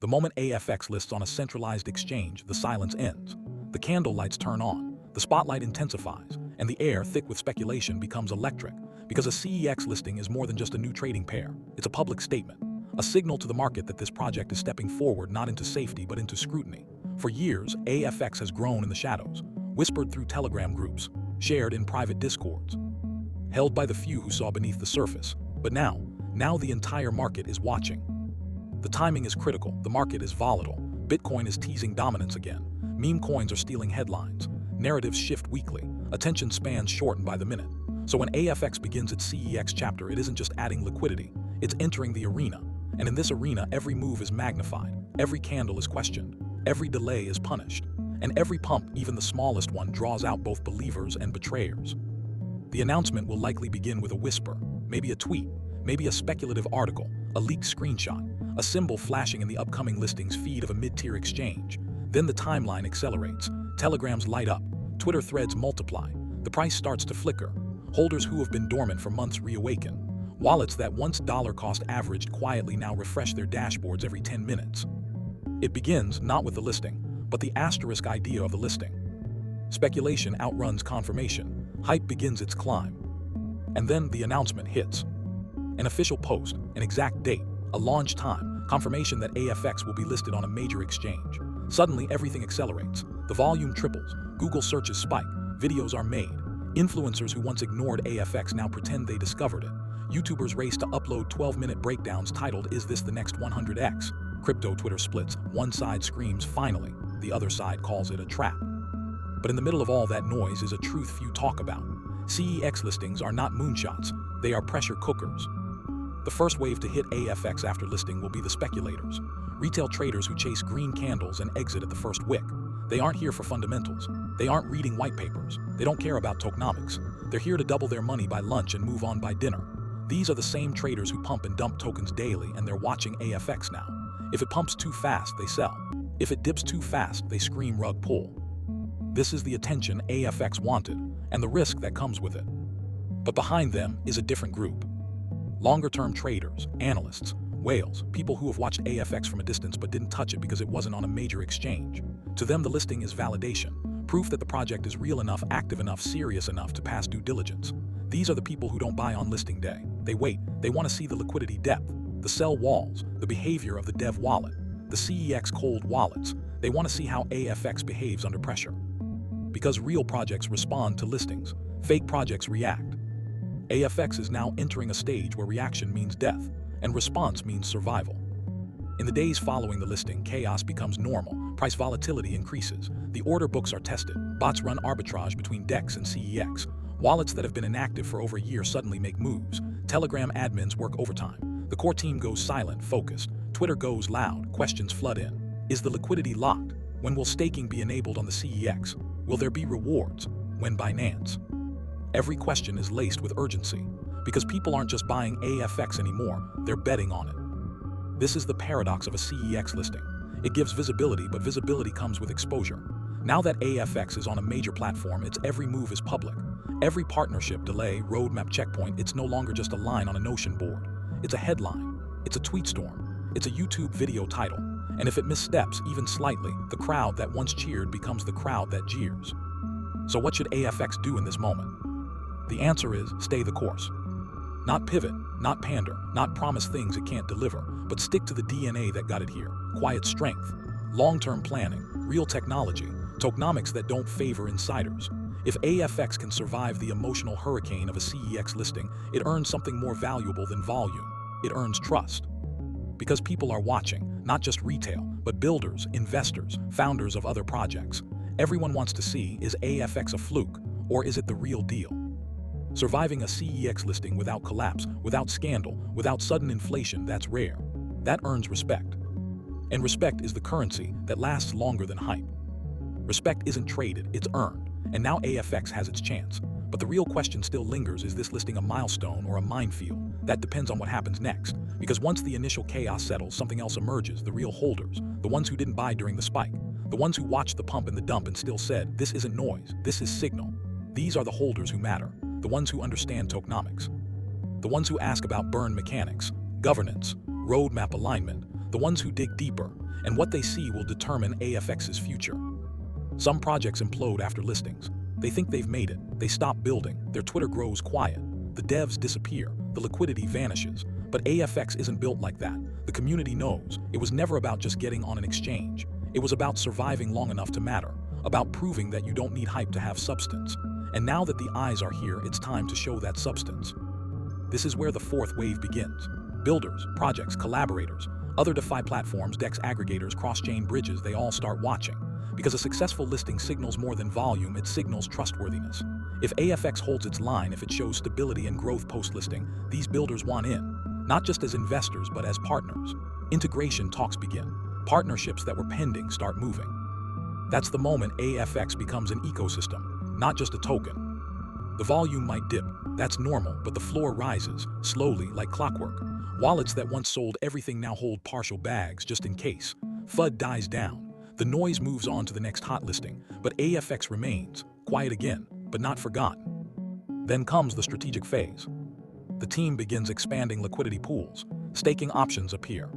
The moment AFX lists on a centralized exchange, the silence ends. The candle lights turn on, the spotlight intensifies, and the air, thick with speculation, becomes electric. Because a CEX listing is more than just a new trading pair. It's a public statement, a signal to the market that this project is stepping forward not into safety but into scrutiny. For years, AFX has grown in the shadows, whispered through Telegram groups, shared in private discords, held by the few who saw beneath the surface. But now the entire market is watching. The timing is critical, the market is volatile, Bitcoin is teasing dominance again, meme coins are stealing headlines, narratives shift weekly, attention spans shorten by the minute. So when AFX begins its CEX chapter, it isn't just adding liquidity, it's entering the arena. And in this arena, every move is magnified, every candle is questioned, every delay is punished, and every pump, even the smallest one, draws out both believers and betrayers. The announcement will likely begin with a whisper, maybe a tweet, maybe a speculative article, a leaked screenshot, a symbol flashing in the upcoming listings feed of a mid-tier exchange. Then the timeline accelerates, telegrams light up, Twitter threads multiply, the price starts to flicker, holders who have been dormant for months reawaken, wallets that once dollar-cost averaged quietly now refresh their dashboards every 10 minutes. It begins not with the listing, but the asterisk idea of the listing. Speculation outruns confirmation, hype begins its climb. And then the announcement hits. An official post, an exact date, a launch time, confirmation that AFX will be listed on a major exchange. Suddenly everything accelerates, the volume triples, Google searches spike, videos are made. Influencers who once ignored AFX now pretend they discovered it. YouTubers race to upload 12-minute breakdowns titled, "Is this the next 100x?" Crypto Twitter splits, one side screams, "Finally," the other side calls it a trap. But in the middle of all that noise is a truth few talk about. CEX listings are not moonshots, they are pressure cookers. The first wave to hit AFX after listing will be the speculators, retail traders who chase green candles and exit at the first wick. They aren't here for fundamentals. They aren't reading white papers. They don't care about tokenomics. They're here to double their money by lunch and move on by dinner. These are the same traders who pump and dump tokens daily, and they're watching AFX now. If it pumps too fast, they sell. If it dips too fast, they scream rug pull. This is the attention AFX wanted, and the risk that comes with it. But behind them is a different group. Longer-term traders, analysts, whales, people who have watched AFX from a distance but didn't touch it because it wasn't on a major exchange. To them, the listing is validation, proof that the project is real enough, active enough, serious enough to pass due diligence. These are the people who don't buy on listing day. They wait, they want to see the liquidity depth, the sell walls, the behavior of the dev wallet, the CEX cold wallets. They want to see how AFX behaves under pressure. Because real projects respond to listings, fake projects react. AFX is now entering a stage where reaction means death, and response means survival. In the days following the listing, chaos becomes normal, price volatility increases, the order books are tested, bots run arbitrage between DEX and CEX, wallets that have been inactive for over a year suddenly make moves, Telegram admins work overtime, the core team goes silent, focused, Twitter goes loud, questions flood in. Is the liquidity locked? When will staking be enabled on the CEX? Will there be rewards? When Binance? Every question is laced with urgency, because people aren't just buying AFX anymore, they're betting on it. This is the paradox of a CEX listing. It gives visibility, but visibility comes with exposure. Now that AFX is on a major platform, its every move is public. Every partnership, delay, roadmap, checkpoint, it's no longer just a line on a Notion board. It's a headline, it's a tweet storm, it's a YouTube video title. And if it missteps even slightly, the crowd that once cheered becomes the crowd that jeers. So what should AFX do in this moment? The answer is stay the course. Not pivot, not pander, not promise things it can't deliver, but stick to the DNA that got it here. Quiet strength, long-term planning, real technology, tokenomics that don't favor insiders. If AFX can survive the emotional hurricane of a CEX listing, it earns something more valuable than volume. It earns trust. Because people are watching, not just retail, but builders, investors, founders of other projects. Everyone wants to see, is AFX a fluke, or is it the real deal? Surviving a CEX listing without collapse, without scandal, without sudden inflation, that's rare. That earns respect. And respect is the currency that lasts longer than hype. Respect isn't traded, it's earned. And now AFX has its chance. But the real question still lingers, is this listing a milestone or a minefield? That depends on what happens next. Because once the initial chaos settles, something else emerges, the real holders, the ones who didn't buy during the spike, the ones who watched the pump and the dump and still said, this isn't noise, this is signal. These are the holders who matter, the ones who understand tokenomics, the ones who ask about burn mechanics, governance, roadmap alignment, the ones who dig deeper, and what they see will determine AFX's future. Some projects implode after listings. They think they've made it, they stop building, their Twitter grows quiet, the devs disappear, the liquidity vanishes. But AFX isn't built like that. The community knows. It was never about just getting on an exchange. It was about surviving long enough to matter, about proving that you don't need hype to have substance. And now that the eyes are here, it's time to show that substance. This is where the fourth wave begins. Builders, projects, collaborators, other DeFi platforms, DEX aggregators, cross-chain bridges, they all start watching. Because a successful listing signals more than volume, it signals trustworthiness. If AFX holds its line, if it shows stability and growth post-listing, these builders want in. Not just as investors, but as partners. Integration talks begin. Partnerships that were pending start moving. That's the moment AFX becomes an ecosystem, not just a token. The volume might dip, that's normal, but the floor rises, slowly, like clockwork. Wallets that once sold everything now hold partial bags just in case. FUD dies down. The noise moves on to the next hot listing, but AFX remains, quiet again, but not forgotten. Then comes the strategic phase. The team begins expanding liquidity pools. Staking options appear.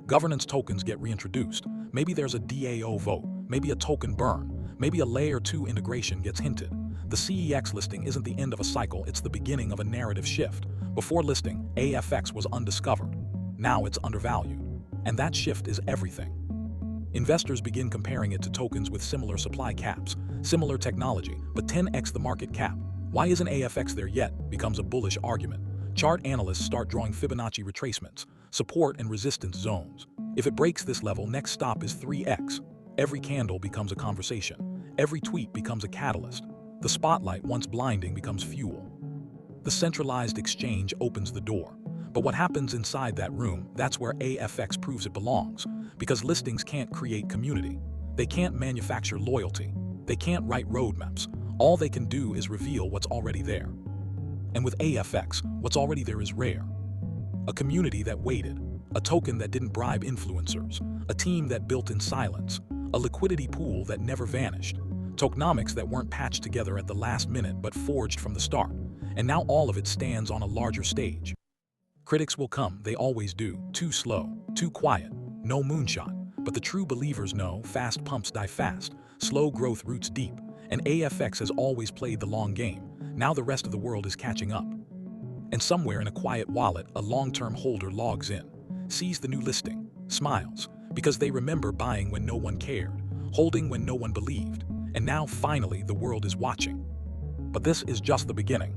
Governance tokens get reintroduced. Maybe there's a DAO vote, maybe a token burn, maybe a layer 2 integration gets hinted. The CEX listing isn't the end of a cycle, it's the beginning of a narrative shift. Before listing, AFX was undiscovered. Now it's undervalued. And that shift is everything. Investors begin comparing it to tokens with similar supply caps, similar technology, but 10x the market cap. Why isn't AFX there yet? Becomes a bullish argument. Chart analysts start drawing Fibonacci retracements, support and resistance zones. If it breaks this level, next stop is 3x. Every candle becomes a conversation. Every tweet becomes a catalyst. The spotlight, once blinding, becomes fuel. The centralized exchange opens the door. But what happens inside that room, that's where AFX proves it belongs. Because listings can't create community. They can't manufacture loyalty. They can't write roadmaps. All they can do is reveal what's already there. And with AFX, what's already there is rare. A community that waited, a token that didn't bribe influencers, a team that built in silence, a liquidity pool that never vanished, tokenomics that weren't patched together at the last minute but forged from the start. And now all of it stands on a larger stage. Critics will come, they always do, too slow, too quiet, no moonshot. But the true believers know fast pumps die fast, slow growth roots deep, and AFX has always played the long game. Now the rest of the world is catching up. And somewhere in a quiet wallet, a long-term holder logs in, sees the new listing, smiles, because they remember buying when no one cared, holding when no one believed, and now finally the world is watching. But this is just the beginning.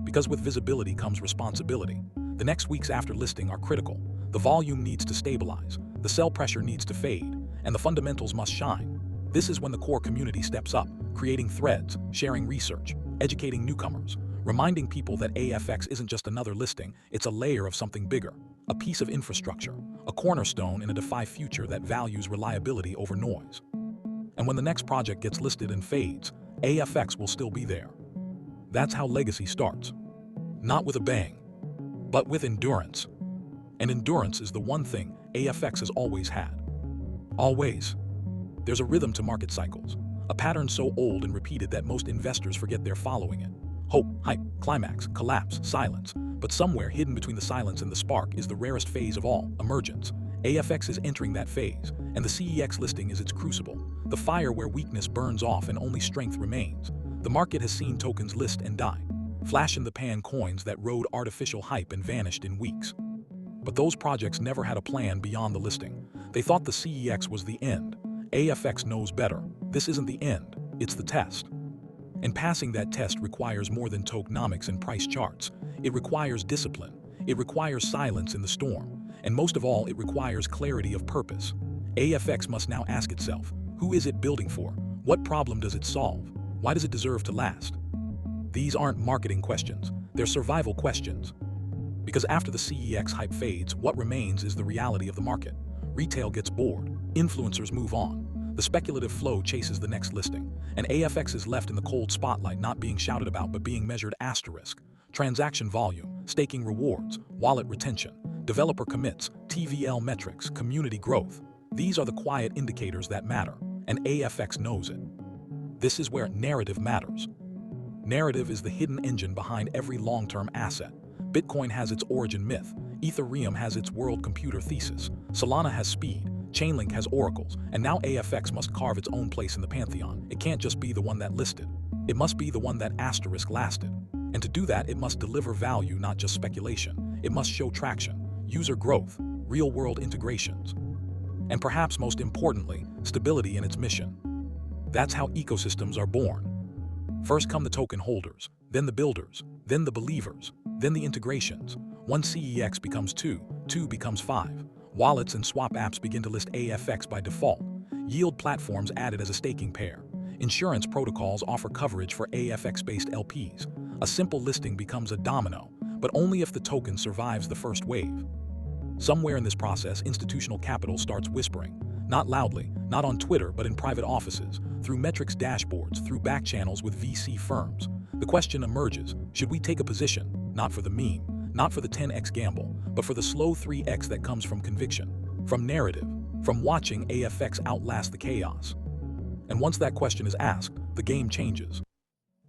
Because with visibility comes responsibility. The next weeks after listing are critical. The volume needs to stabilize, the sell pressure needs to fade, and the fundamentals must shine. This is when the core community steps up, creating threads, sharing research, educating newcomers, reminding people that AFX isn't just another listing, it's a layer of something bigger, a piece of infrastructure, a cornerstone in a DeFi future that values reliability over noise. And when the next project gets listed and fades, AFX will still be there. That's how legacy starts. Not with a bang, but with endurance. And endurance is the one thing AFX has always had. Always. There's a rhythm to market cycles, a pattern so old and repeated that most investors forget they're following it. Hope, hype, climax, collapse, silence. But somewhere hidden between the silence and the spark is the rarest phase of all, emergence. AFX is entering that phase, and the CEX listing is its crucible, the fire where weakness burns off and only strength remains. The market has seen tokens list and die, flash in the pan coins that rode artificial hype and vanished in weeks. But those projects never had a plan beyond the listing. They thought the CEX was the end. AFX knows better. This isn't the end, it's the test. And passing that test requires more than tokenomics and price charts. It requires discipline. It requires silence in the storm. And most of all, it requires clarity of purpose. AFX must now ask itself, who is it building for? What problem does it solve? Why does it deserve to last? These aren't marketing questions, they're survival questions. Because after the CEX hype fades, what remains is the reality of the market. Retail gets bored, influencers move on, the speculative flow chases the next listing, and AFX is left in the cold spotlight, not being shouted about but being measured asterisk. Transaction volume, staking rewards, wallet retention, developer commits, TVL metrics, community growth. These are the quiet indicators that matter, and AFX knows it. This is where narrative matters. Narrative is the hidden engine behind every long-term asset. Bitcoin has its origin myth. Ethereum has its world computer thesis, Solana has speed, Chainlink has oracles, and now AFX must carve its own place in the pantheon. It can't just be the one that listed. It must be the one that asterisk lasted. And to do that, it must deliver value, not just speculation. It must show traction, user growth, real-world integrations, and perhaps most importantly, stability in its mission. That's how ecosystems are born. First come the token holders, then the builders, then the believers, then the integrations. One CEX becomes two, two becomes five. Wallets and swap apps begin to list AFX by default. Yield platforms added as a staking pair. Insurance protocols offer coverage for AFX-based LPs. A simple listing becomes a domino, but only if the token survives the first wave. Somewhere in this process, institutional capital starts whispering. Not loudly, not on Twitter, but in private offices, through metrics dashboards, through back channels with VC firms. The question emerges, should we take a position, not for the meme, not for the 10x gamble, but for the slow 3x that comes from conviction, from narrative, from watching AFX outlast the chaos? And once that question is asked, the game changes.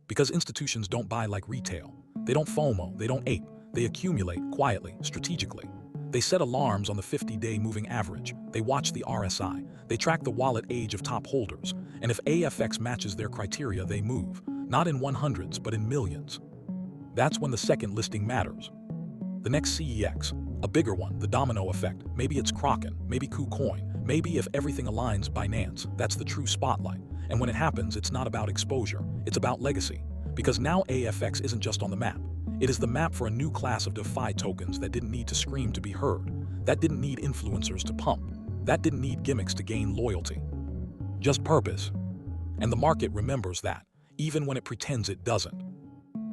Because institutions don't buy like retail. They don't FOMO, they don't ape, they accumulate quietly, strategically. They set alarms on the 50-day moving average. They watch the RSI. They track the wallet age of top holders. And if AFX matches their criteria, they move. Not in 100s, but in millions. That's when the second listing matters. The next CEX, a bigger one, the domino effect. Maybe it's Kraken, maybe KuCoin, maybe if everything aligns, Binance. That's the true spotlight. And when it happens, it's not about exposure, it's about legacy. Because now AFX isn't just on the map. It is the map for a new class of DeFi tokens that didn't need to scream to be heard, that didn't need influencers to pump, that didn't need gimmicks to gain loyalty. Just purpose. And the market remembers that, even when it pretends it doesn't.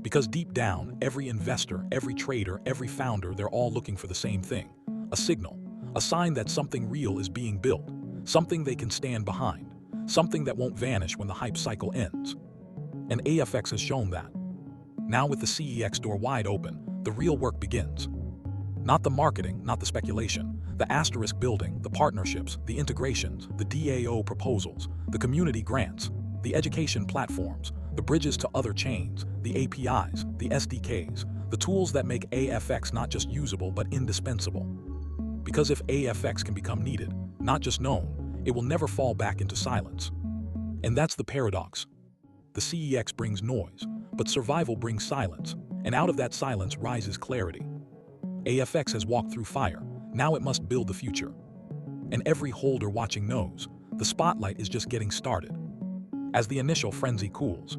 Because deep down, every investor, every trader, every founder, they're all looking for the same thing. A signal, a sign that something real is being built, something they can stand behind, something that won't vanish when the hype cycle ends. And AFX has shown that. Now with the CEX door wide open, the real work begins. Not the marketing, not the speculation, the asterisk building, the partnerships, the integrations, the DAO proposals, the community grants, the education platforms, the bridges to other chains, the APIs, the SDKs, the tools that make AFX not just usable but indispensable. Because if AFX can become needed, not just known, it will never fall back into silence. And that's the paradox. The CEX brings noise, but survival brings silence, and out of that silence rises clarity. AFX has walked through fire, now it must build the future. And every holder watching knows, the spotlight is just getting started. As the initial frenzy cools,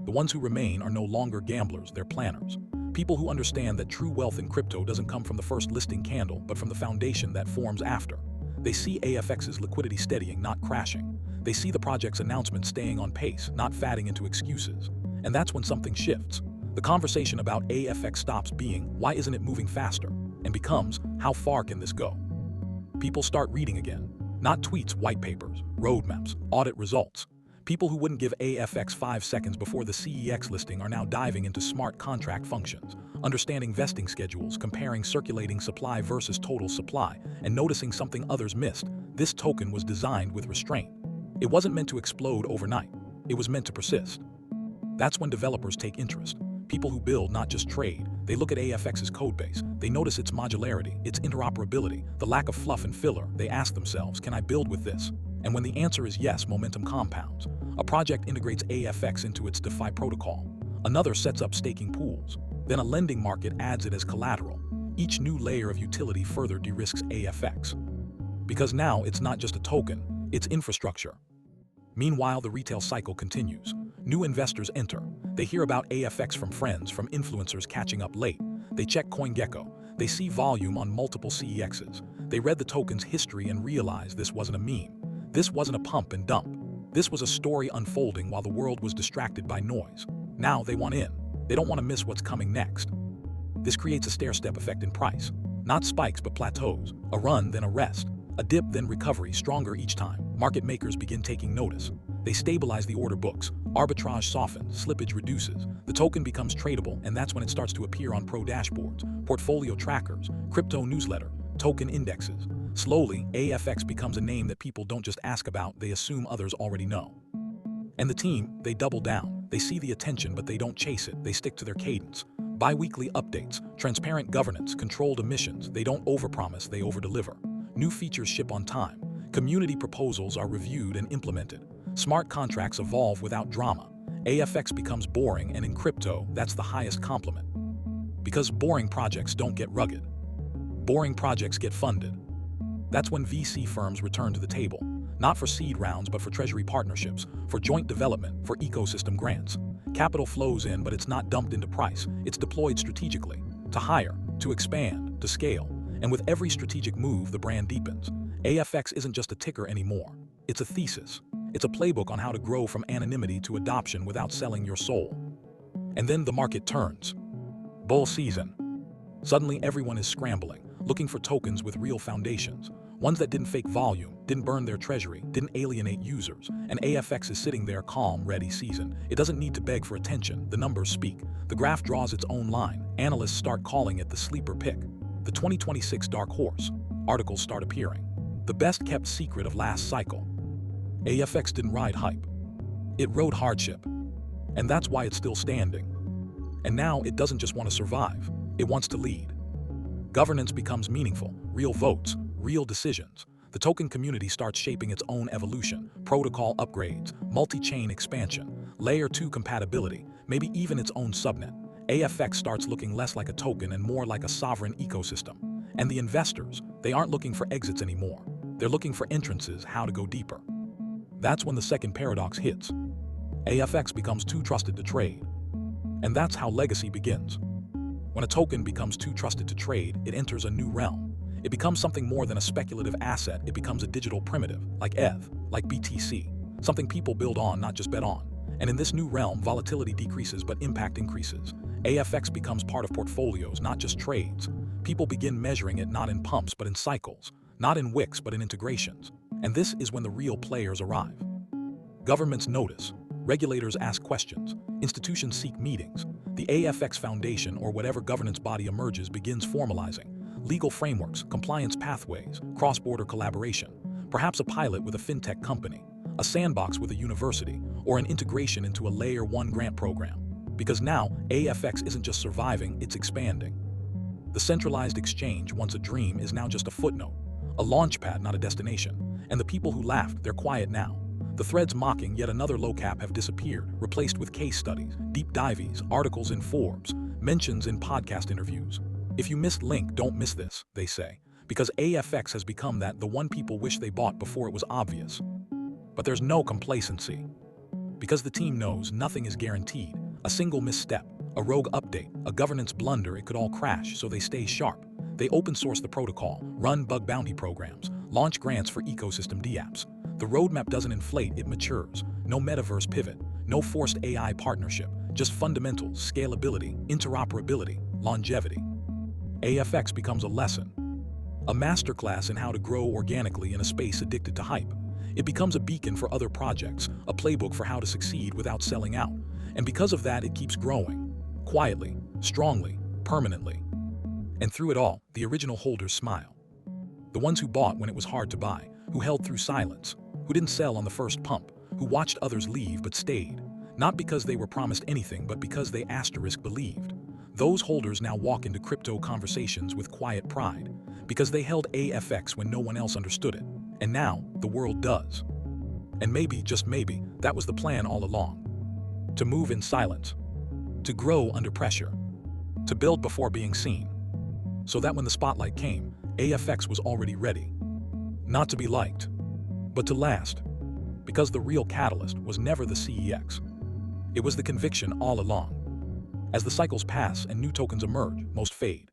the ones who remain are no longer gamblers, they're planners. People who understand that true wealth in crypto doesn't come from the first listing candle, but from the foundation that forms after. They see AFX's liquidity steadying, not crashing. They see the project's announcement staying on pace, not fatting into excuses. And that's when something shifts. The conversation about AFX stops being, why isn't it moving faster? And becomes, how far can this go? People start reading again. Not tweets, white papers, roadmaps, audit results. People who wouldn't give AFX 5 seconds before the CEX listing are now diving into smart contract functions, understanding vesting schedules, comparing circulating supply versus total supply, and noticing something others missed. This token was designed with restraint. It wasn't meant to explode overnight. It was meant to persist. That's when developers take interest. People who build, not just trade. They look at AFX's codebase. They notice its modularity, its interoperability, the lack of fluff and filler. They ask themselves, can I build with this? And when the answer is yes, momentum compounds. A project integrates AFX into its DeFi protocol. Another sets up staking pools. Then a lending market adds it as collateral. Each new layer of utility further de-risks AFX. Because now it's not just a token, it's infrastructure. Meanwhile, the retail cycle continues. New investors enter. They hear about AFX from friends, from influencers catching up late. They check CoinGecko. They see volume on multiple CEXs. They read the token's history and realize this wasn't a meme. This wasn't a pump and dump. This was a story unfolding while the world was distracted by noise. Now they want in. They don't want to miss what's coming next. This creates a stair-step effect in price. Not spikes, but plateaus. A run, then a rest. A dip, then recovery, stronger each time. Market makers begin taking notice. They stabilize the order books. Arbitrage softens, slippage reduces. The token becomes tradable, and that's when it starts to appear on pro dashboards, portfolio trackers, crypto newsletter, token indexes. Slowly, AFX becomes a name that people don't just ask about, they assume others already know. And the team, they double down. They see the attention, but they don't chase it. They stick to their cadence. Bi-weekly updates, transparent governance, controlled emissions. They don't overpromise, they overdeliver. New features ship on time. Community proposals are reviewed and implemented. Smart contracts evolve without drama. AFX becomes boring, and in crypto, that's the highest compliment. Because boring projects don't get rugged. Boring projects get funded. That's when VC firms return to the table, not for seed rounds but for treasury partnerships, for joint development, for ecosystem grants. Capital flows in, but it's not dumped into price. It's deployed strategically, to hire, to expand, to scale. And with every strategic move, the brand deepens. AFX isn't just a ticker anymore. It's a thesis. It's a playbook on how to grow from anonymity to adoption without selling your soul. And then the market turns. Bull season. Suddenly everyone is scrambling, looking for tokens with real foundations. Ones that didn't fake volume, didn't burn their treasury, didn't alienate users. And AFX is sitting there calm, ready, seasoned. It doesn't need to beg for attention. The numbers speak. The graph draws its own line. Analysts start calling it the sleeper pick. The 2026 dark horse. Articles start appearing. The best kept secret of last cycle. AFX didn't ride hype. It rode hardship. And that's why it's still standing. And now it doesn't just want to survive. It wants to lead. Governance becomes meaningful. Real votes. Real decisions. The token community starts shaping its own evolution, protocol upgrades, multi-chain expansion, layer 2 compatibility, maybe even its own subnet. AFX starts looking less like a token and more like a sovereign ecosystem. And the investors, they aren't looking for exits anymore. They're looking for entrances, how to go deeper. That's when the second paradox hits. AFX becomes too trusted to trade. And that's how legacy begins. When a token becomes too trusted to trade, it enters a new realm. It becomes something more than a speculative asset. It becomes a digital primitive, like ETH, like BTC, something people build on, not just bet on. And in this new realm, volatility decreases but impact increases. AFX becomes part of portfolios, not just trades. People begin measuring it not in pumps but in cycles, not in wicks but in integrations. And this is when the real players arrive. Governments notice. Regulators ask questions. Institutions seek meetings. The AFX Foundation, or whatever governance body emerges, begins formalizing. Legal frameworks, compliance pathways, cross-border collaboration, perhaps a pilot with a fintech company, a sandbox with a university, or an integration into a Layer 1 grant program. Because now, AFX isn't just surviving, it's expanding. The centralized exchange, once a dream, is now just a footnote, a launchpad, not a destination. And the people who laughed, they're quiet now. The threads mocking yet another low cap have disappeared, replaced with case studies, deep dives, articles in Forbes, mentions in podcast interviews. If you missed link, don't miss this, they say, because AFX has become that, the one people wish they bought before it was obvious. But there's no complacency. Because the team knows nothing is guaranteed. A single misstep, a rogue update, a governance blunder, it could all crash, so they stay sharp. They open source the protocol, run bug bounty programs, launch grants for ecosystem dApps. The roadmap doesn't inflate, it matures. No metaverse pivot, no forced AI partnership, just fundamentals, scalability, interoperability, longevity. AFX becomes a lesson, a masterclass in how to grow organically in a space addicted to hype. It becomes a beacon for other projects, a playbook for how to succeed without selling out. And because of that, it keeps growing, quietly, strongly, permanently. And through it all, the original holders smile. The ones who bought when it was hard to buy, who held through silence, who didn't sell on the first pump, who watched others leave but stayed, not because they were promised anything but because they believed. Those holders now walk into crypto conversations with quiet pride, because they held AFX when no one else understood it, and now the world does. And maybe, just maybe, that was the plan all along. To move in silence, to grow under pressure, to build before being seen, so that when the spotlight came, AFX was already ready. Not to be liked, but to last, because the real catalyst was never the CEX. It was the conviction all along. As the cycles pass and new tokens emerge, most fade.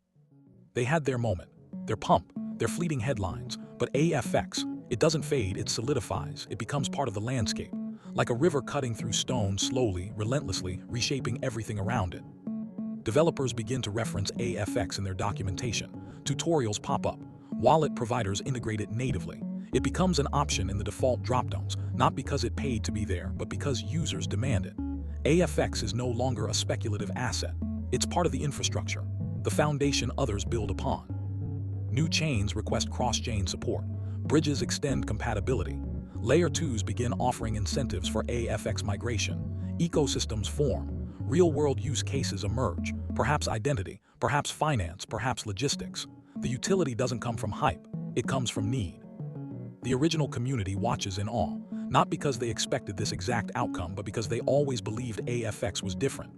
They had their moment, their pump, their fleeting headlines, but AFX, it doesn't fade, it solidifies, it becomes part of the landscape, like a river cutting through stone slowly, relentlessly, reshaping everything around it. Developers begin to reference AFX in their documentation, tutorials pop up, wallet providers integrate it natively. It becomes an option in the default dropdowns, not because it paid to be there, but because users demand it. AFX is no longer a speculative asset. It's part of the infrastructure, the foundation others build upon. New chains request cross-chain support. Bridges extend compatibility. Layer 2s begin offering incentives for AFX migration. Ecosystems form. Real-world use cases emerge. perhaps identity, perhaps finance, perhaps logistics. The utility doesn't come from hype, it comes from need. The original community watches in awe, not because they expected this exact outcome, but because they always believed Afx was different.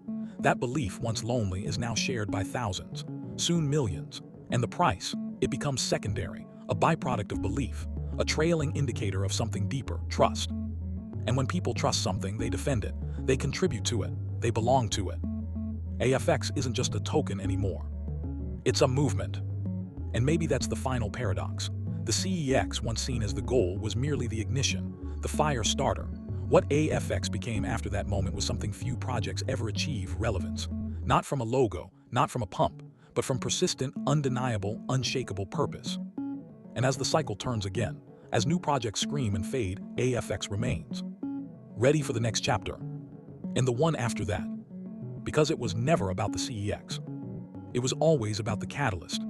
That belief, once lonely, is now shared by thousands, soon millions. And the price, it becomes secondary, a byproduct of belief, a trailing indicator of something deeper, trust. And when people trust something, they defend it, they contribute to it, they belong to it. Afx isn't just a token anymore. It's a movement. And maybe that's the final paradox. The Cex, once seen as the goal, was merely the ignition, the fire starter. What Afx became after that moment was something few projects ever achieve: relevance. Not from a logo, not from a pump, but from persistent, undeniable, unshakable purpose. And as the cycle turns again, as new projects scream and fade, Afx remains. Ready for the next chapter. And the one after that. Because it was never about the Cex. It was always about the catalyst,